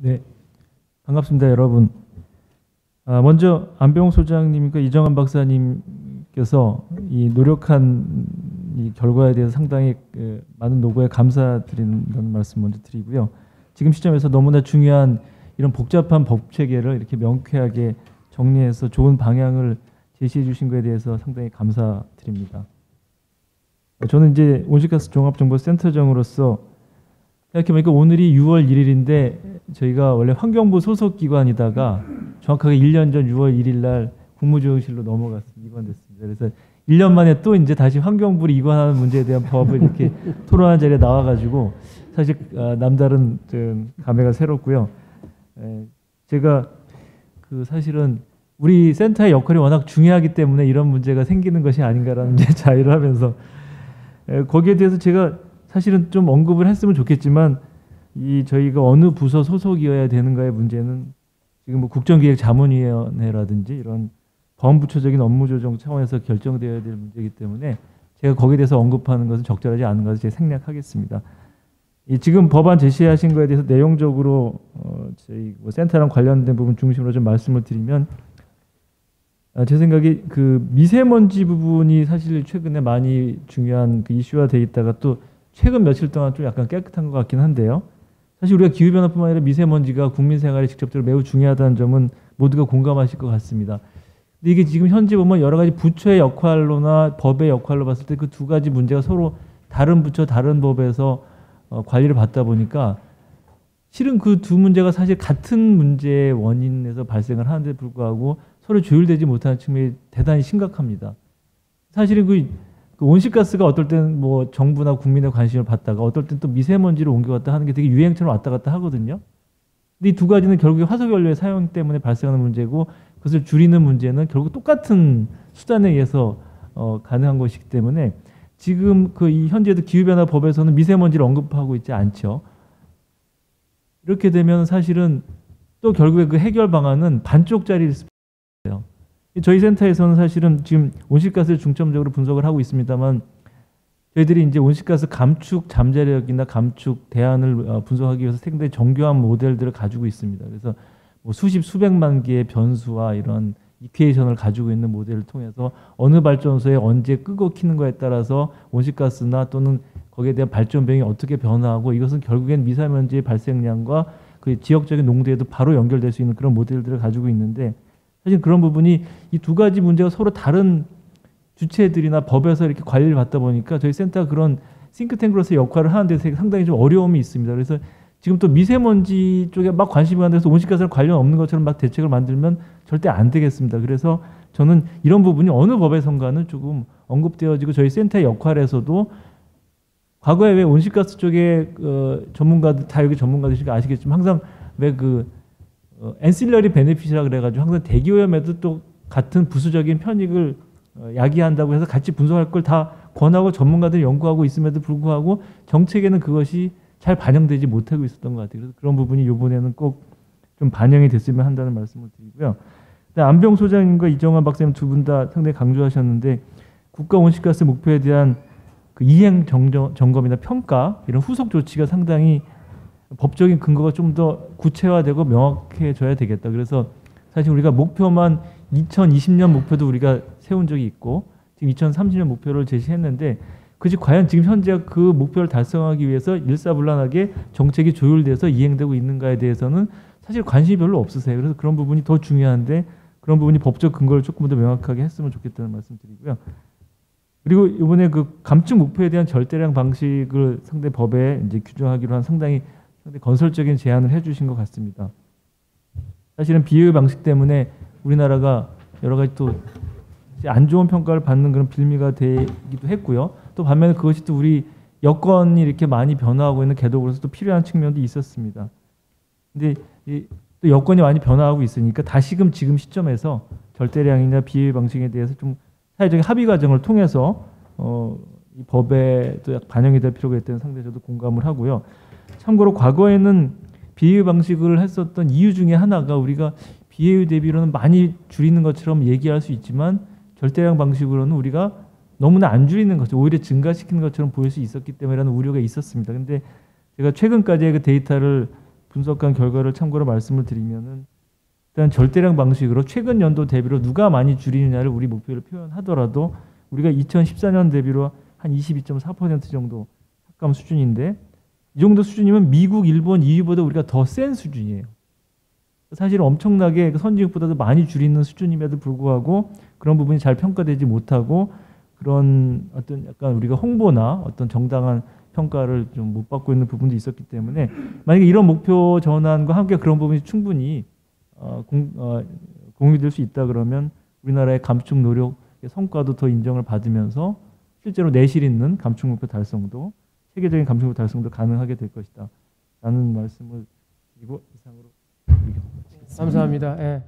네, 반갑습니다, 여러분. 먼저 안병옥 소장님과 이정환 박사님께서 이 노력한 이 결과에 대해서 상당히 많은 노고에 감사드린다는 말씀 먼저 드리고요. 지금 시점에서 너무나 중요한 이런 복잡한 법 체계를 이렇게 명쾌하게 정리해서 좋은 방향을 제시해 주신 것에 대해서 상당히 감사드립니다. 저는 이제 온실가스 종합정보센터장으로서 이렇게 보니까 오늘이 6월 1일인데 저희가 원래 환경부 소속 기관이다가 정확하게 1년 전 6월 1일 날 국무조정실로 이관됐습니다. 그래서 1년 만에 또 이제 다시 환경부를 이관하는 문제에 대한 법을 이렇게 토론하는 자리에 나와가지고 사실 남다른 좀 감회가 새롭고요. 제가 사실은 우리 센터의 역할이 워낙 중요하기 때문에 이런 문제가 생기는 것이 아닌가라는 자의를 하면서 거기에 대해서 제가 사실은 좀 언급을 했으면 좋겠지만 저희가 어느 부서 소속이어야 되는가의 문제는 지금 뭐 국정기획자문위원회라든지 이런 범부처적인 업무조정 차원에서 결정되어야 될 문제이기 때문에 제가 거기에 대해서 언급하는 것은 적절하지 않은 것을 제가 생략하겠습니다. 지금 법안 제시하신 거에 대해서 내용적으로 저희 센터랑 관련된 부분 중심으로 좀 말씀을 드리면 제 생각에 미세먼지 부분이 사실 최근에 많이 중요한 이슈화 돼 있다가 또 최근 며칠 동안 좀 약간 깨끗한 것 같긴 한데요. 사실 우리가 기후변화뿐만 아니라 미세먼지가 국민 생활에 직접적으로 매우 중요하다는 점은 모두가 공감하실 것 같습니다. 근데 이게 지금 현재 보면 여러 가지 부처의 역할로나 법의 역할로 봤을 때 그 두 가지 문제가 서로 다른 부처, 다른 법에서 관리를 받다 보니까 실은 그 두 문제가 사실 같은 문제의 원인에서 발생을 하는데 불구하고 서로 조율되지 못하는 측면이 대단히 심각합니다. 사실은 그 온실가스가 어떨 때는 뭐 정부나 국민의 관심을 받다가 어떨 때는 또 미세먼지로 옮겨갔다 하는 게 되게 유행처럼 왔다 갔다 하거든요. 근데 이 두 가지는 결국에 화석연료의 사용 때문에 발생하는 문제고 그것을 줄이는 문제는 결국 똑같은 수단에 의해서 가능한 것이기 때문에 지금 이 현재도 기후변화법에서는 미세먼지를 언급하고 있지 않죠. 이렇게 되면 사실은 또 결국에 그 해결 방안은 반쪽짜리일 수 있어요. 저희 센터에서는 사실은 지금 온실가스를 중점적으로 분석을 하고 있습니다만 저희들이 이제 온실가스 감축 잠재력이나 감축 대안을 분석하기 위해서 상당히 정교한 모델들을 가지고 있습니다. 그래서 뭐 수백만 개의 변수와 이런 이퀘이션을 가지고 있는 모델을 통해서 어느 발전소에 언제 끄고 켜는 거에 따라서 온실가스나 또는 거기에 대한 발전 비용이 어떻게 변화하고 이것은 결국엔 미세먼지의 발생량과 그 지역적인 농도에도 바로 연결될 수 있는 그런 모델들을 가지고 있는데 사실 그런 부분이 이 두 가지 문제가 서로 다른 주체들이나 법에서 이렇게 관리를 받다 보니까 저희 센터가 그런 싱크탱크로서의 역할을 하는 데 상당히 좀 어려움이 있습니다. 그래서 지금 또 미세먼지 쪽에 막 관심이 가는 데서 온실가스랑 관련 없는 것처럼 막 대책을 만들면 절대 안 되겠습니다. 그래서 저는 이런 부분이 어느 법에선가는 조금 언급되어지고 저희 센터의 역할에서도 과거에 왜 온실가스 쪽에 전문가들 다 여기 전문가들이시니까 아시겠지만 항상 왜 엔실러리 베네핏이라 그래가지고 항상 대기오염에도 또 같은 부수적인 편익을 야기한다고 해서 같이 분석할 걸 다 권하고 전문가들이 연구하고 있음에도 불구하고 정책에는 그것이 잘 반영되지 못하고 있었던 것 같아요. 그래서 그런 부분이 이번에는 꼭 좀 반영이 됐으면 한다는 말씀을 드리고요. 안병 소장님과 이정환 박사님 두 분 다 상당히 강조하셨는데 국가 온실가스 목표에 대한 이행 점검이나 평가 이런 후속 조치가 상당히 법적인 근거가 좀 더 구체화되고 명확해져야 되겠다. 그래서 사실 우리가 목표만 2020년 목표도 우리가 세운 적이 있고 지금 2030년 목표를 제시했는데 그것이 과연 지금 현재 그 목표를 달성하기 위해서 일사불란하게 정책이 조율돼서 이행되고 있는가에 대해서는 사실 관심이 별로 없으세요. 그래서 그런 부분이 더 중요한데 그런 부분이 법적 근거를 조금 더 명확하게 했으면 좋겠다는 말씀 드리고요. 그리고 이번에 감축 목표에 대한 절대량 방식을 상대 법에 이제 규정하기로 한 상당히 건설적인 제안을 해주신 것 같습니다. 사실은 비효율 방식 때문에 우리나라가 여러 가지 또 안 좋은 평가를 받는 그런 빌미가 되기도 했고요. 또 반면에 그것이 또 우리 여건이 이렇게 많이 변화하고 있는 개도로서 또 필요한 측면도 있었습니다. 근데 또 여건이 많이 변화하고 있으니까 다시금 지금 시점에서 절대량이나 비효율 방식에 대해서 좀 사회적인 합의 과정을 통해서 이 법에 또 반영이 될 필요가 있다는 상당히 저도 공감을 하고요. 참고로 과거에는 비효율 방식을 했었던 이유 중에 하나가 우리가 비효율 대비로는 많이 줄이는 것처럼 얘기할 수 있지만 절대량 방식으로는 우리가 너무나 안 줄이는 것처럼 오히려 증가시키는 것처럼 보일 수 있었기 때문이라는 우려가 있었습니다. 근데 제가 최근까지의 그 데이터를 분석한 결과를 참고로 말씀을 드리면은 일단 절대량 방식으로 최근 연도 대비로 누가 많이 줄이느냐를 우리 목표를 표현하더라도 우리가 2014년 대비로 한 22.4% 정도 삭감 수준인데 이 정도 수준이면 미국, 일본, EU보다 우리가 더 센 수준이에요. 사실 엄청나게 선진국보다도 많이 줄이는 수준임에도 불구하고 그런 부분이 잘 평가되지 못하고 그런 어떤 약간 우리가 홍보나 어떤 정당한 평가를 좀 못 받고 있는 부분도 있었기 때문에 만약에 이런 목표 전환과 함께 그런 부분이 충분히 공유될 수 있다 그러면 우리나라의 감축 노력의 성과도 더 인정을 받으면서 실제로 내실 있는 감축 목표 달성도 세계적인 감축 목표 달성도 가능하게 될 것이다 라는 말씀을 드리고 이상으로 감사합니다. 예.